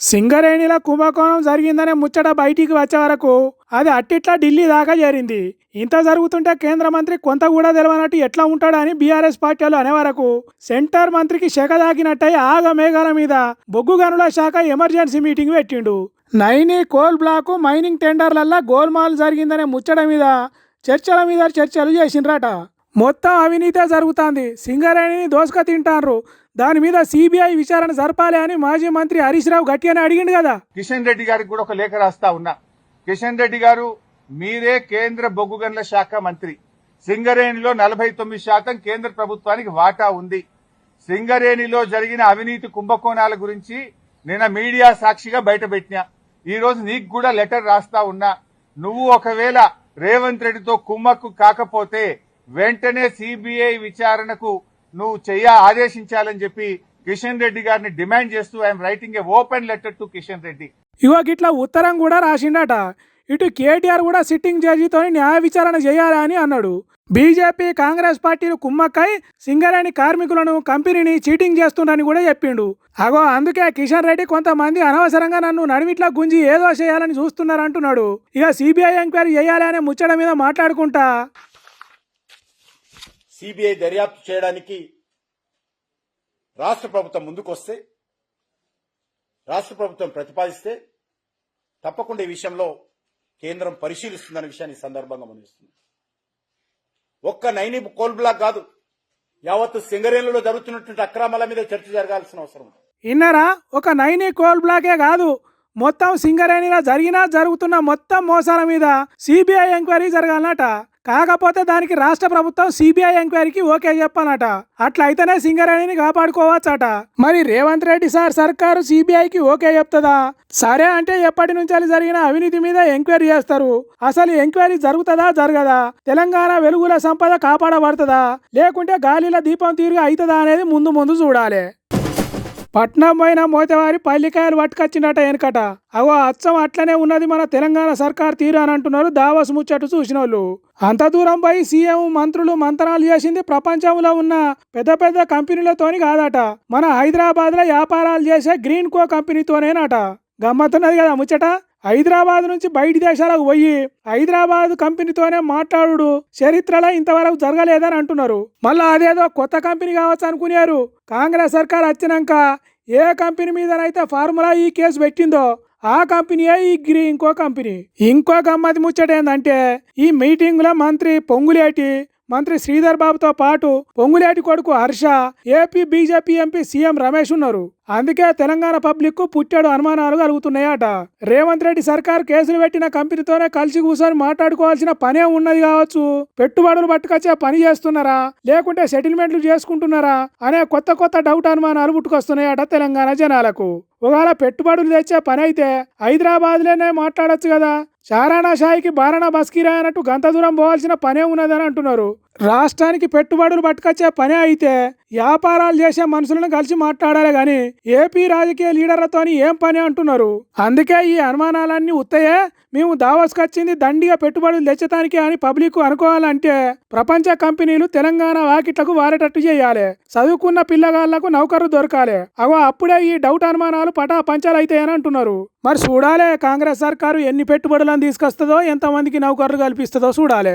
సింగరేణిలో కుంభకోణం జరిగిందనే ముచ్చట బయటికి వచ్చే వరకు అది అట్టిట్లా ఢిల్లీ దాకా చేరింది. ఇంత జరుగుతుంటే కేంద్ర మంత్రి కొంత కూడా తెలియనట్టు ఎట్లా ఉంటాడని బీఆర్ఎస్ పార్టీలు అనే వరకు సెంటర్ మంత్రికి శక తాకినట్టయి ఆగ మేఘాల మీద బొగ్గు గనుల శాఖ ఎమర్జెన్సీ మీటింగ్ పెట్టిండు. నైని కోల్ బ్లాక్ మైనింగ్ టెండర్లల్లా గోల్మాల్ జరిగిందనే ముచ్చట మీద చర్చలు చేసిండ్రట. మొత్తం అవినీతే జరుగుతుంది, సింగరేణిని దోసుక తింటాన్రు, దాని మీద సిబిఐ విచారణ జరపాలి అని మాజీ మంత్రి హరీష్ రావు గట్టిగానే అడిగిండు కదా. కిషన్ రెడ్డి గారికి కూడా ఒక లేఖ రాస్తా ఉన్నా. కిషన్ రెడ్డి గారు, మీరే కేంద్ర బొగ్గు గనుల శాఖ మంత్రి. సింగరేణిలో 49% కేంద్ర ప్రభుత్వానికి వాటా ఉంది. సింగరేణిలో జరిగిన అవినీతి కుంభకోణాల గురించి నిన్న మీడియా సాక్షిగా బయటపెట్టినా. ఈ రోజు నీకు కూడా లెటర్ రాస్తా ఉన్నా. నువ్వు ఒకవేళ రేవంత్ రెడ్డితో కుమ్మక్కు కాకపోతే వెంటనే సిబిఐ విచారణకు నువ్వు ఆదేశించాలని చెప్పి కిషన్ రెడ్డి గారిని డిమాండ్ చేస్తూ I'm writing a open letter to Kishan Reddy. ఇగో గిట్లా ఉత్తరం కూడా రాసిండట. ఇటు కేటీఆర్ కూడా సిట్టింగ్ జడ్జితో న్యాయ విచారణ చేయాలని అన్నాడు. బీజేపీ కాంగ్రెస్ పార్టీలు కుమ్మక్కై సింగరేణి కార్మికులను కంపెనీని చీటింగ్ చేస్తుండని కూడా చెప్పిండు. అగో అందుకే కిషన్ రెడ్డి కొంతమంది అనవసరంగా నన్ను నడిమిట్లా గుంజి ఏదో చేయాలని చూస్తున్నారు అంటున్నాడు. ఇక సిబిఐ ఎంక్వైరీ చేయాలి అనే ముచ్చట మీద మాట్లాడుకుంటా సిబిఐ దర్యాప్తు చేయడానికి రాష్ట్ర ప్రభుత్వం ముందుకొస్తే, రాష్ట్ర ప్రభుత్వం ప్రతిపాదిస్తే తప్పకుండా ఈ విషయంలో కేంద్రం పరిశీలిస్తుందనే విషయాన్ని సందర్భంగా మనవిస్తుంది. ఒక్క నైని కోల్ బ్లాక్ కాదు, యావత్తు సింగరేణిలో జరుగుతున్నటువంటి అక్రమాల మీద చర్చ జరగాల్సిన అవసరం ఉంది. ఇన్నరా, ఒక నైని కోల్ బ్లాకే కాదు, మొత్తం సింగరేణిలో జరుగుతున్న మొత్తం మోసాల మీద సిబిఐ ఎంక్వైరీ జరగాలన్నట. కాకపోతే దానికి రాష్ట్ర ప్రభుత్వం సిబిఐ ఎంక్వైరీకి ఓకే చెప్పాలట. అట్లా అయితేనే సింగరేణిని కాపాడుకోవచ్చట. మరి రేవంత్ రెడ్డి సర్కారు సిబిఐకి ఓకే చెప్తుందా? సరే అంటే ఎప్పటి నుంచి జరిగిన అవినీతి మీద ఎంక్వైరీ చేస్తారు. అసలు ఎంక్వైరీ జరుగుతుందా జరగదా? తెలంగాణ వెలుగుల సంపద కాపాడబడుతుందా లేకుంటే గాలిలో దీపం తీరుగా అవుతుందా అనేది ముందు చూడాలి. పట్నం పోయిన మోతవారి పల్లికాయలు పట్టుకొచ్చిందట వెనకట. అవో అచ్చం అట్లనే ఉన్నది మన తెలంగాణ సర్కార్ తీరు అని అంటున్నారు దావస్ ముచ్చట్టు చూసిన వాళ్ళు. అంత దూరం పోయి సీఎం మంత్రులు మంతనాలు చేసింది ప్రపంచంలో ఉన్న పెద్ద కంపెనీలతోని కాదట, మన హైదరాబాద్ లో వ్యాపారాలు చేసే గ్రీన్ కో కంపెనీతోనేనట. గమ్మత్తున్నది కదా ముచ్చట. హైదరాబాద్ నుంచి బయటి దేశాలకు పోయి హైదరాబాద్ కంపెనీతోనే మాట్లాడు చరిత్రలో ఇంతవరకు జరగలేదని అంటున్నారు. మళ్ళా అదేదో కొత్త కంపెనీ కావచ్చు అనుకున్నారు. కాంగ్రెస్ సర్కార్ వచ్చినాక ఏ కంపెనీ మీదనైతే ఫార్ములా ఈ కేసు పెట్టిందో ఆ కంపెనీయే ఈ గ్రీన్ కో కంపెనీ. ఇంకో గమ్మతి ముచ్చట ఏంటంటే ఈ మీటింగ్ లో మంత్రి శ్రీధర్ బాబుతో పాటు పొంగులేటి కొడుకు Harsha, AP BJP MP CM Ramesh ఉన్నారు. అందుకే తెలంగాణ పబ్లిక్ కు పుట్టాడు అనుమానాలు కలుగుతున్నాయట. రేవంత్ రెడ్డి సర్కార్ కేసులు పెట్టిన కంపెనీతోనే కలిసి కూర్చొని మాట్లాడుకోవాల్సిన పనే ఉన్నది కావచ్చు. పెట్టుబడులు పట్టుకొచ్చే పని చేస్తున్నారా లేకుంటే సెటిల్మెంట్లు చేసుకుంటున్నారా అనే కొత్త డౌట్ అనుమానాలు పుట్టుకొస్తున్నాయట తెలంగాణ జనాలకు. ఒకవేళ పెట్టుబడులు తెచ్చే పని అయితే హైదరాబాద్ లోనే మాట్లాడొచ్చు కదా. చారానా షాయికి బారానా బస్కీరా అన్నట్టు గంత దూరం పోవాల్సిన పనే ఉన్నదని అంటున్నారు. రాష్ట్రానికి పెట్టుబడులు పట్టుకొచ్చే పనే అయితే వ్యాపారాలు చేసే మనుషులను కలిసి మాట్లాడాలి గాని ఏపీ రాజకీయ లీడర్లతోని ఏం పని అంటున్నారు. అందుకే ఈ అనుమానాలన్నీ ఉత్తయే, మేము దావస్కొచ్చింది దండిగా పెట్టుబడులు తెచ్చటానికి అని పబ్లిక్ అనుకోవాలంటే ప్రపంచ కంపెనీలు తెలంగాణ వాకిట్లకు వారేటట్టు చేయాలి. చదువుకున్న పిల్లగాళ్లకు నౌకరు దొరకాలి. అప్పుడే ఈ డౌట్ అనుమానాలు పంచాలు అవుతాయని అంటున్నారు. మరి చూడాలి కాంగ్రెస్ సర్కారు ఎన్ని పెట్టుబడులను తీసుకొస్తుందో, ఎంతమందికి నౌకర్లు కల్పిస్తుందో చూడాలి.